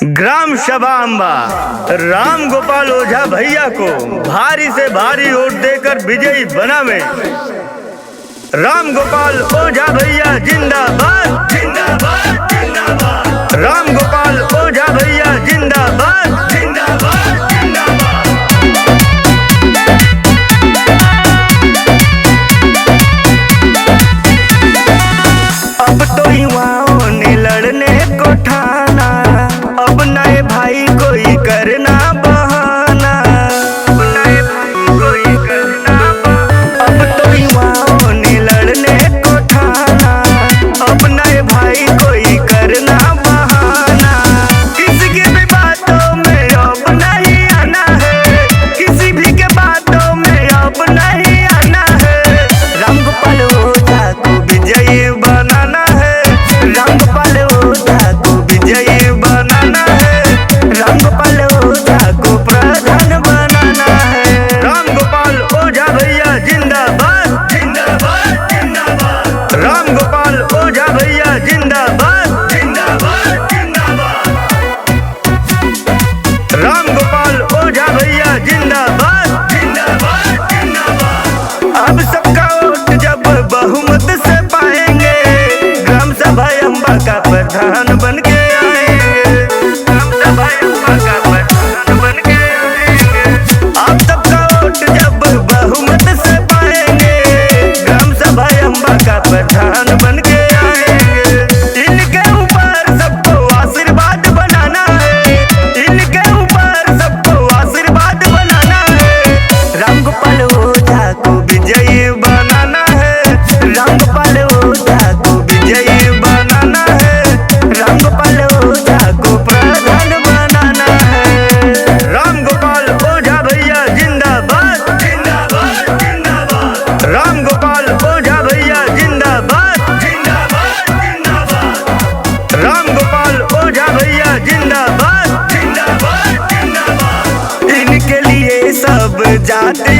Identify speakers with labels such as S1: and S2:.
S1: Gram सभा अम्बा राम गोपाल ओझा भैया को भारी से भारी वोट देकर विजयी बनावे। राम गोपाल ओझा भैया जिंदाबाद जिंदाबाद जिंदाबाद। राम गोपाल ओझा भैया जिंदाबाद जिंदाबाद जिंदाबाद। अब तो युवाओं ने लड़ने को ठाना, अब नए भाई कोई करना बहाना, अब नए भाई कोई करना बहाना। अब तो युवाओं ने लड़ने को ठाना, अब नए भाई कोई करना बहाना। किसी की भी बातों में अब नहीं आना है, किसी भी के बातों में अब नहीं आना है। राम गोपाल ओझा को विजयी बनाना है, राम गोपाल ओझा को विजयी बनाना है, राम गोपाल ओझा को प्रधान बनाना है। राम गोपाल ओझा भैया जिंदाबाद जिंदाबाद जिंदाबाद। राम गोपाल ओझा भैया जिंदाबाद जिंदाबाद जिंदाबाद। राम गोपाल ओझा भैया जिंदाबाद जिंदाबाद जिंदाबाद। अब सबका वोट जब बहुमत से पाएंगे, ग्राम सभा अम्बा का प्रधान बन के आएंगे, ग्राम सभा अम्बा का प्रधान बन के आएंगे। आप सबका वोट जब बहुमत से पाएंगे, ग्राम सभा अम्बा का प्रधान बन के आएंगे। इनके ऊपर सबको आशीर्वाद बनाना है, इनके ऊपर सबको आशीर्वाद बनाना है। राम गोपाल ओझा को विजयी बनाना है, राम गोपाल ओझा को विजयी बनाना है, राम गोपाल ओझा को प्रधान बनाना है। राम गोपाल ओझा भैया जिंदाबाद जिंदाबाद जिंदाबाद। राम गोपाल ओझा भैया जिंदाबाद जिंदाबाद जिंदाबाद। राम गोपाल ओझा भैया जिंदाबाद जिंदाबाद जिंदाबाद। इनके लिए सब जाति